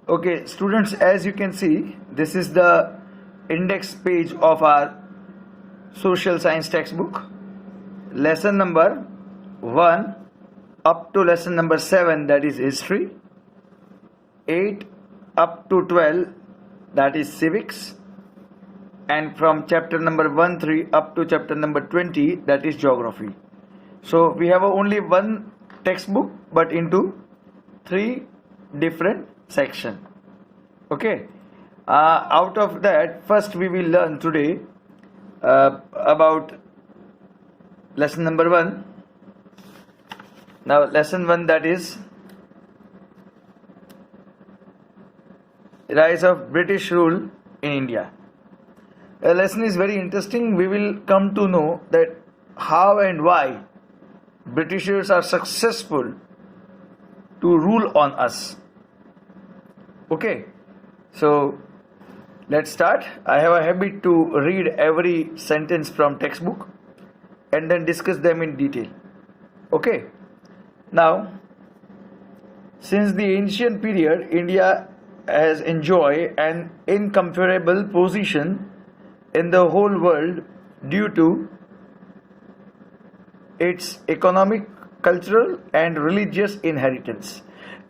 Okay, students, as you can see, this is the index page of our social science textbook. Lesson number 1 up to lesson number 7, that is history. 8 up to 12, that is civics. And from chapter number 1-3 up to chapter number 20, that is geography. So we have only one textbook but into 3 different section. Okay, out of that, first we will learn today about lesson number 1. Now lesson 1, that is rise of British rule in India. The lesson is very interesting. We will come to know that how and why Britishers are successful to rule on us. Okay, so let's start. I have a habit to read every sentence from textbook and then discuss them in detail. Okay, now since the ancient period, India has enjoyed an incomparable position in the whole world due to its economic, cultural and religious inheritance.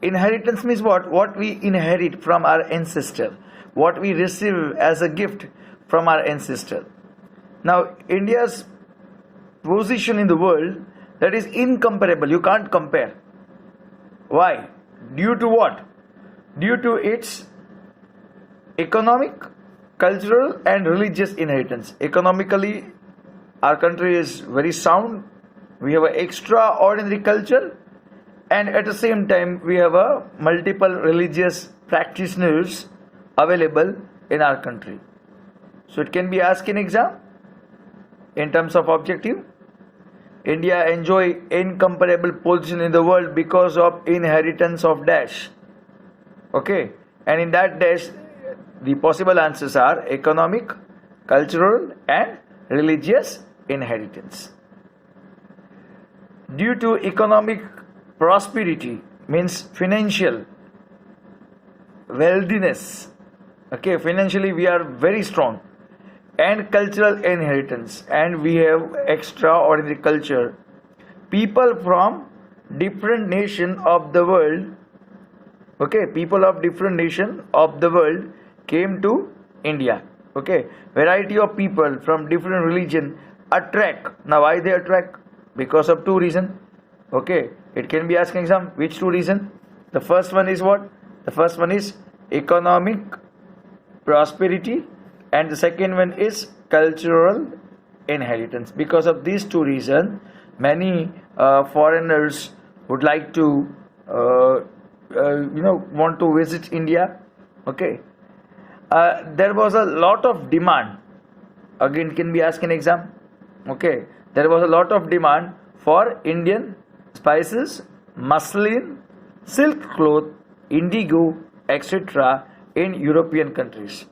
Inheritance means what? What we inherit from our ancestor, what we receive as a gift from our ancestor. Now India's position in the world, that is incomparable. You can't compare. Why? Due to what? Due to its economic, cultural and religious inheritance. Economically, our country is very sound. We have an extraordinary culture, and at the same time we have a multiple religious practitioners available in our country. So it can be asked in exam in terms of objective. India enjoy incomparable position in the world because of inheritance of dash. Okay, and in that dash the possible answers are economic, cultural and religious inheritance. Due to economic prosperity, means financial wealthiness. Okay, financially we are very strong, and cultural inheritance, and we have extraordinary culture. People from different nation of the world, okay, people of different nation of the world came to India. Okay, variety of people from different religion attract. Now why they attract? Because of 2 reasons. Okay, it can be asked in exam. Which 2 reasons? The first one is what? The first one is economic prosperity, and the second one is cultural inheritance. Because of these 2 reasons, many foreigners would like to want to visit India. Okay, there was a lot of demand. Again, can be asked in exam. Okay, there was a lot of demand for Indian spices, muslin, silk cloth, indigo, etc. in European countries.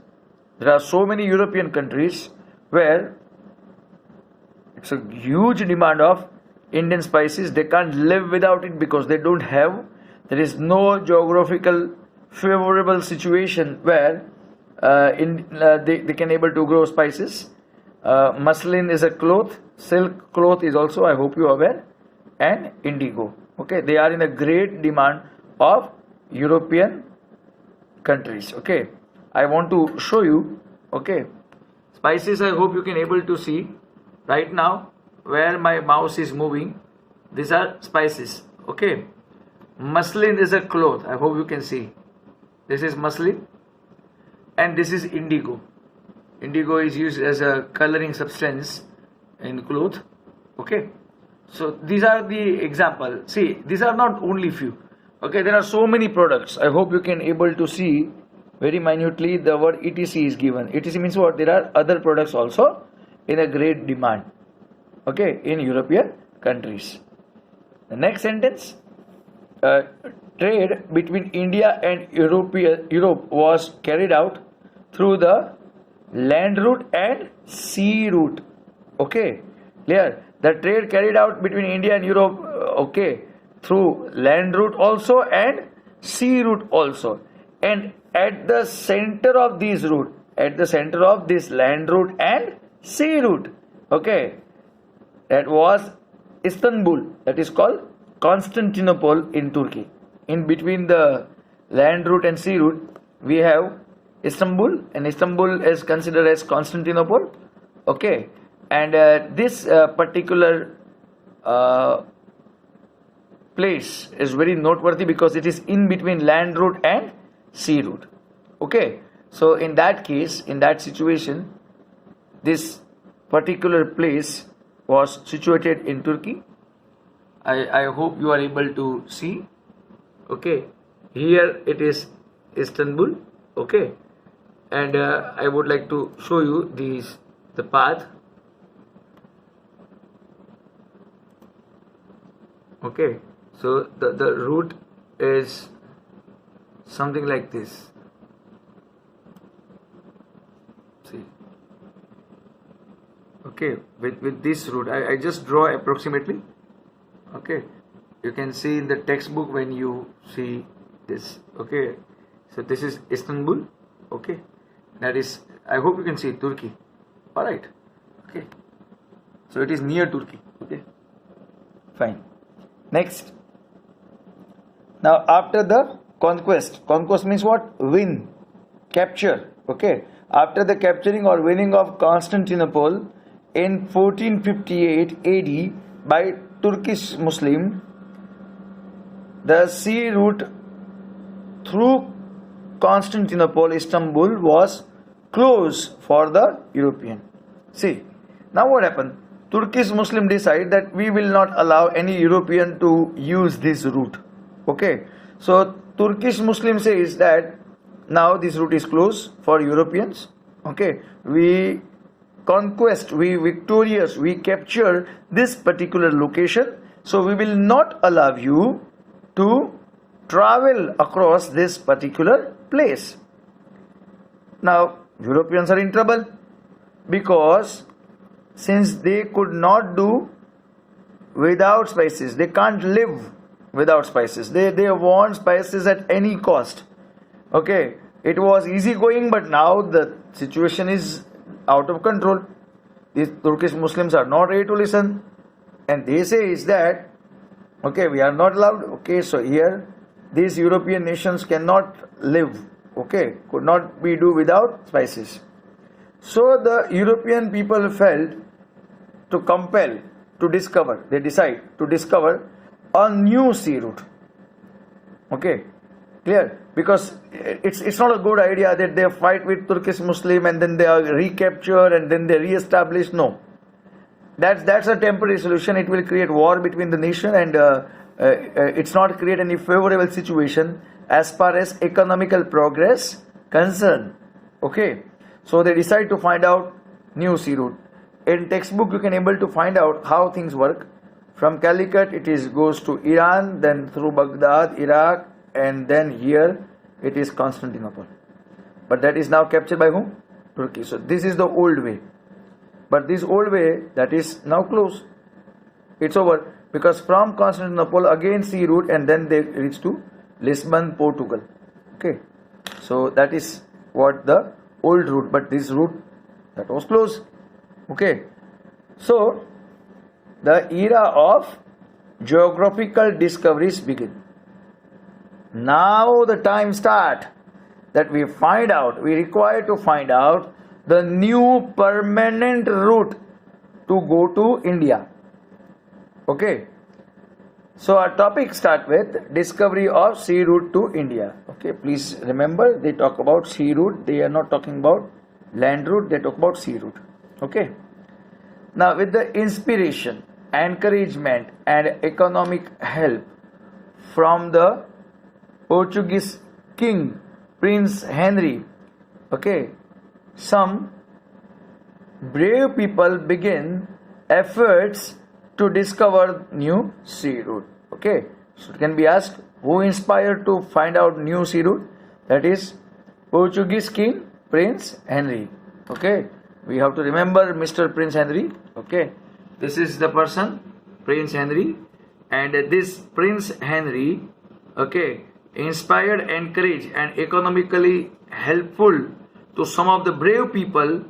There are so many European countries where it's a huge demand of Indian spices. They can't live without it because they don't have. There is no geographical favorable situation where they can able to grow spices. Muslin is a cloth, silk cloth is also, I hope you are aware, and indigo. Okay, they are in a great demand of European countries. Okay, I want to show you. Okay, spices, I hope you can able to see right now where my mouse is moving. These are spices. Okay, muslin is a cloth. I hope you can see. This is muslin, and this is indigo. Indigo is used as a coloring substance in cloth. Okay, so these are the example. See, these are not only few. Okay, there are so many products. I hope you can able to see very minutely the word etc is given. Etc means what? There are other products also in a great demand. Okay, in European countries. The next sentence, trade between India and Europe was carried out through the land route and sea route. Okay, clear? The trade carried out between India and Europe, okay, through land route also and sea route also. and at the center of these route, at the center of this land route and sea route, okay, that was Istanbul, that is called Constantinople in Turkey. In between the land route and sea route, we have Istanbul, and Istanbul is considered as Constantinople, okay, and this particular place is very noteworthy because it is in between land route and sea route, okay. So in that case, in that situation, this particular place was situated in Turkey. I hope you are able to see, okay. Here it is Istanbul, okay, and I would like to show you the path, okay. So the route is something like this. See, okay, with this route, I just draw approximately, okay. You can see in the textbook when you see this, okay. So this is Istanbul, okay, that is, I hope you can see Turkey, alright, okay. So it is near Turkey, okay, fine. Next, now after the conquest means what? Win, capture, okay. After the capturing or winning of Constantinople in 1458 AD by Turkish Muslim, the sea route through Constantinople, Istanbul was closed for the European. See, now what happened? Turkish Muslim decide that we will not allow any European to use this route. Okay, so Turkish Muslim says that now this route is closed for Europeans. Okay, we conquest, we victorious, we capture this particular location. So we will not allow you to travel across this particular place. Now Europeans are in trouble because since they could not do without spices, they can't live without spices. They want spices at any cost. Okay, it was easy going, but now the situation is out of control. These Turkish Muslims are not ready to listen, and they say is that okay, we are not allowed. Okay, so here these European nations cannot live. Okay, could not be do without spices. So the European people felt to compel to discover. They decide to discover a new sea route. Okay, clear? Because it's not a good idea that they fight with Turkish Muslim and then they are recaptured and then they re-establish. No, that's a temporary solution. It will create war between the nation and it's not create any favorable situation as far as economical progress concerned. Okay, so they decide to find out new sea route. In textbook you can able to find out how things work. From Calicut it is goes to Iran, then through Baghdad, Iraq, and then here it is Constantinople. But that is now captured by whom? Turkey. So this is the old way. But this old way, that is now closed. It's over. Because from Constantinople again sea route and then they reach to Lisbon, Portugal. Okay. So that is what the old route. But this route that was closed. Okay. So the era of geographical discoveries begin. Now the time start that we require to find out the new permanent route to go to India. Okay, so our topic start with discovery of sea route to India. Okay, please remember they talk about sea route, they are not talking about land route, they talk about sea route. Okay, now with the inspiration, encouragement and economic help from the Portuguese king Prince Henry, okay, some brave people begin efforts to discover new sea route. Okay, so it can be asked who inspired to find out new sea route? That is Portuguese king Prince Henry. Okay, we have to remember Mr. Prince Henry. Okay, this is the person Prince Henry, and this Prince Henry, okay, inspired, encouraged, and economically helpful to some of the brave people,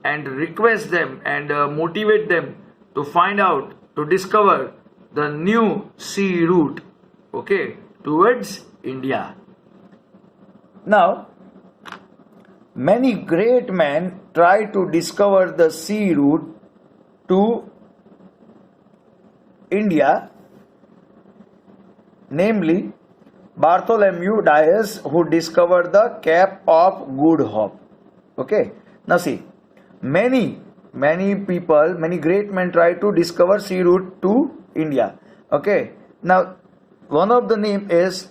and request them and motivate them to find out, to discover the new sea route, okay, towards India. Now, many great men try to discover the sea route to India, namely Bartholomew Dias, who discovered the Cape of Good Hope. Okay, now see, many people, many great men try to discover sea route to India. Okay, now one of the name is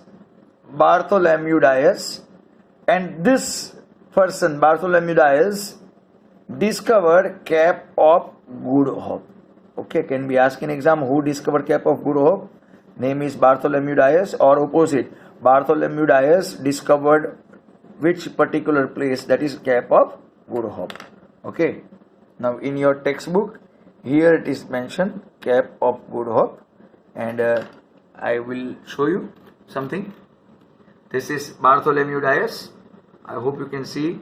Bartholomew Dias, and this person, Bartholomew Dias, discovered Cape of Good Hope. Okay, can be asked in exam, who discovered Cape of Good Hope? Name is Bartholomew Dias, or opposite, Bartholomew Dias discovered which particular place, that is Cape of Good Hope. Okay, now in your textbook here it is mentioned Cape of Good Hope, and I will show you something. This is Bartholomew Dias. I hope you can see.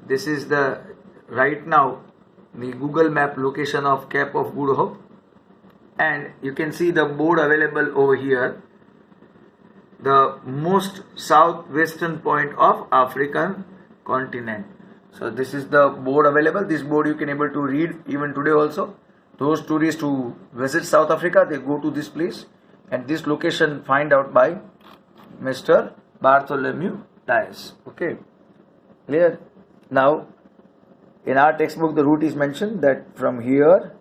This is the right now the Google map location of Cape of Good Hope, and you can see the board available over here, the most southwestern point of African continent. So this is the board available. This board you can able to read even today also. Those tourists who visit South Africa, they go to this place, and this location find out by Mr. Bartholomew Dias. Okay, clear? Now in our textbook the route is mentioned that from here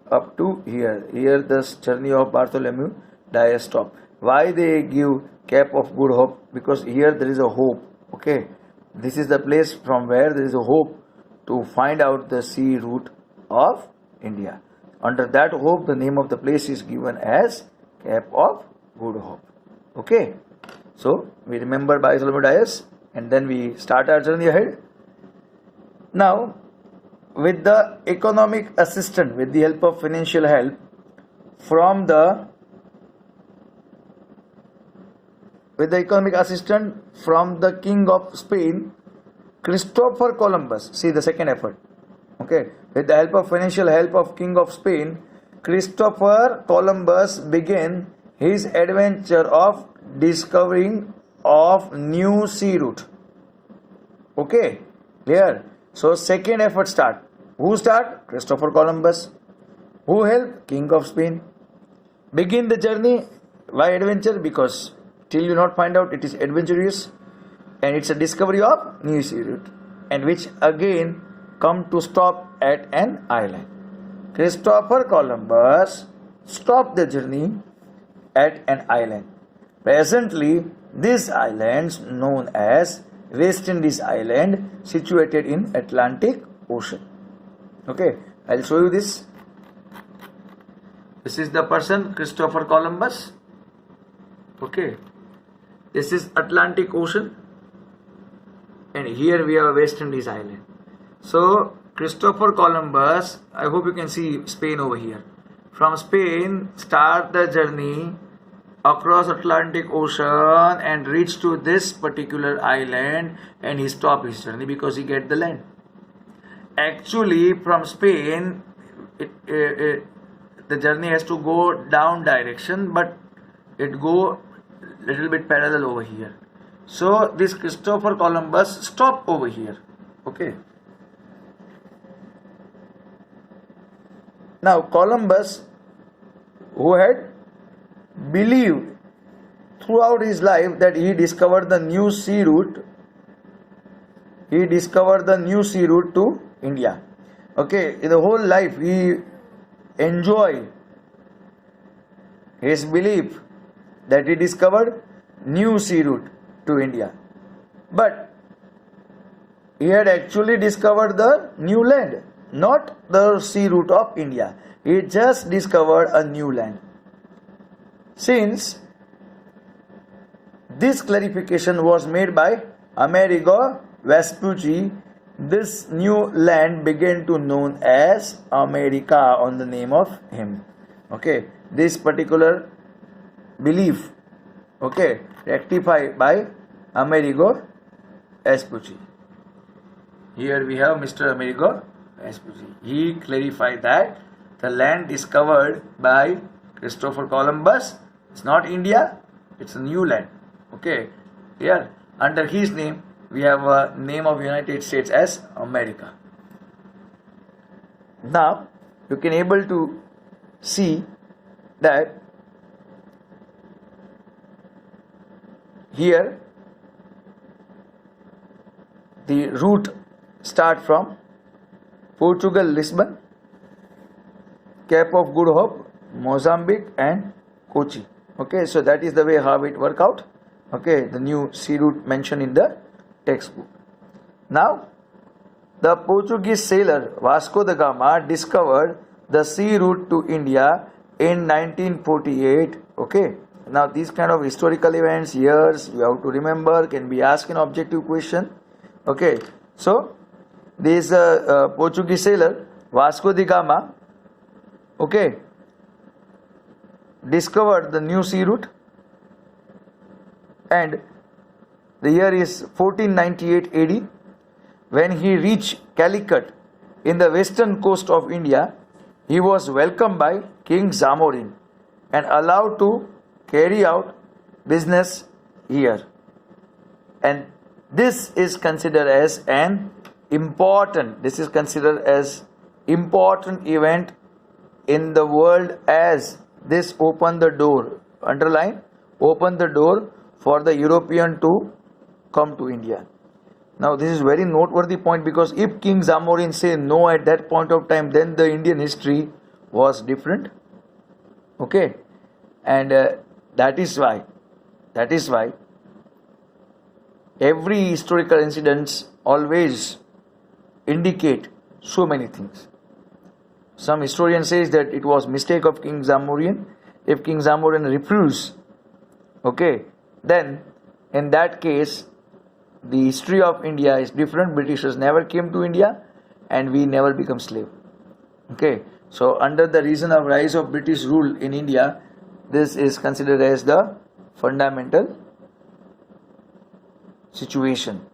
up to here this journey of Bartholomew Dias stop. Why they give Cape of Good Hope? Because here there is a hope. Okay, this is the place from where there is a hope to find out the sea route of India. Under that hope, the name of the place is given as Cape of Good Hope. Okay, so we remember Bartholomew Dias, and then we start our journey ahead. Now, with the economic assistance, with the help of financial help from the King of Spain, Christopher Columbus. See the second effort. Okay, with the help of financial help of King of Spain, Christopher Columbus began his adventure of discovering of new sea route. Okay, clear? So second effort start. Who start? Christopher Columbus. Who helped? King of Spain. Begin the journey. Why adventure? Because till you not find out, it is adventurous, and it's a discovery of new sea route, and which again come to stop at an island. Christopher Columbus stopped the journey at an island. Presently, this island known as West Indies Island, situated in Atlantic Ocean. Okay, I'll show you this. This is the person, Christopher Columbus. Okay, this is Atlantic Ocean, and here we have West Indies Island. So Christopher Columbus, I hope you can see Spain over here. From Spain, start the journey across Atlantic Ocean and reach to this particular island, and he stopped his journey because he get the land. Actually, from Spain, the journey has to go down direction, but it go little bit parallel over here. So this Christopher Columbus stopped over here. Okay. Now Columbus, who had believed throughout his life that he discovered the new sea route, to India. Okay, in the whole life he enjoyed his belief that he discovered new sea route to India, but he had actually discovered the new land, not the sea route of India. He just discovered a new land. Since this clarification was made by Amerigo Vespucci, this new land began to known as America on the name of him. Okay, this particular belief Okay, rectified by Amerigo Vespucci. Here we have Mr. Amerigo Vespucci. He clarified that the land discovered by Christopher Columbus is not India, it's a new land. Okay, here under his name we have a name of United States as America. Now you can able to see that here the route start from Portugal, Lisbon, Cape of Good Hope, Mozambique and Kochi. Okay, so that is the way how it work out. Okay, the new sea route mentioned in the textbook. Now the Portuguese sailor Vasco da Gama discovered the sea route to India in 1948. Okay, now these kind of historical events, years you have to remember, can be asked in objective question. Okay, so this Portuguese sailor Vasco da Gama, okay, discovered the new sea route, and the year is 1498 AD. When he reached Calicut in the western coast of India, he was welcomed by King Zamorin and allowed to carry out business here. And this is considered as an important event in the world, as this opened the door, underline, opened the door for the European to come to India. Now this is very noteworthy point, because if King Zamorin say no at that point of time, then the Indian history was different. Okay, and that is why every historical incidents always indicate so many things. Some historian says that it was mistake of King Zamorin. If King Zamorin refused, okay, then in that case the history of India is different. Britishers never came to India and we never become slave. Okay, so under the reason of rise of British rule in India, this is considered as the fundamental situation.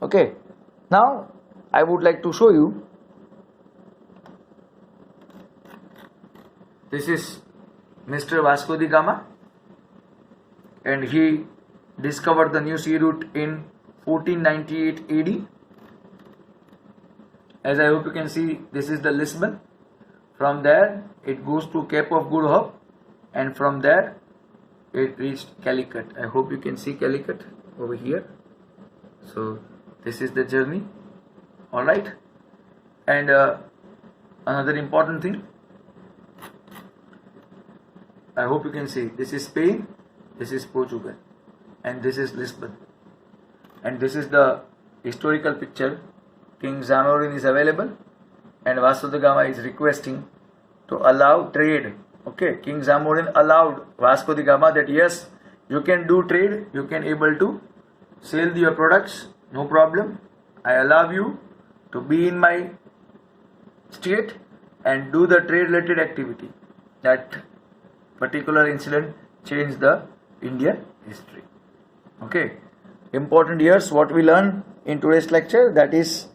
Okay, now I would like to show you, this is Mr. Vasco da Gama, and he discovered the new sea route in 1498 AD. As I hope you can see, this is the Lisbon. From there it goes to Cape of Good Hope, and from there it reached Calicut. I hope you can see Calicut over here. So this is the journey. Alright, and another important thing, I hope you can see, this is Spain, this is Portugal, and this is Lisbon. And this is the historical picture. King Zamorin is available and Vasco da Gama is requesting to allow trade. Okay, King Zamorin allowed Vasco da Gama that yes, you can do trade, you can able to sell your products, no problem. I allow you to be in my state and do the trade related activity. That particular incident changed the Indian history. Okay, important years what we learn in today's lecture, that is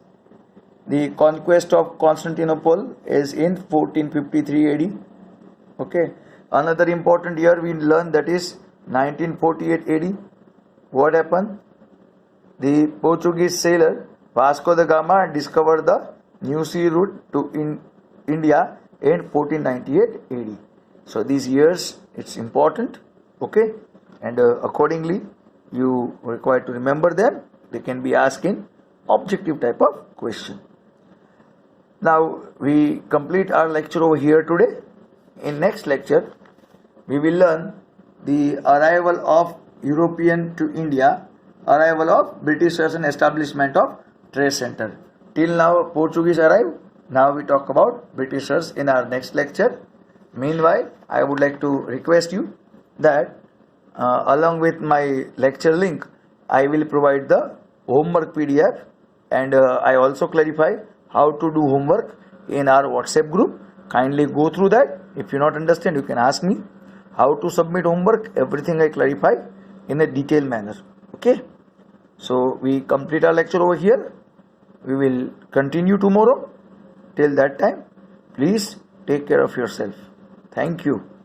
the conquest of Constantinople is in 1453 AD. Okay, another important year we learn, that is 1948 AD. What happened? The Portuguese sailor Vasco da Gama discovered the new sea route to India in 1498 AD. So these years it's important. Okay, and accordingly you require to remember them. They can be asked in objective type of question. Now we complete our lecture over here today. In next lecture we will learn the arrival of European to India, arrival of Britishers and establishment of trade center. Till now Portuguese arrived. Now we talk about Britishers in our next lecture. Meanwhile, I would like to request you that along with my lecture link, I will provide the homework PDF, and I also clarify how to do homework in our WhatsApp group. Kindly go through that. If you not understand, you can ask me. How to submit homework, everything I clarify. in a detailed manner. Okay, so we complete our lecture over here. We will continue tomorrow. Till that time, please take care of yourself. Thank you.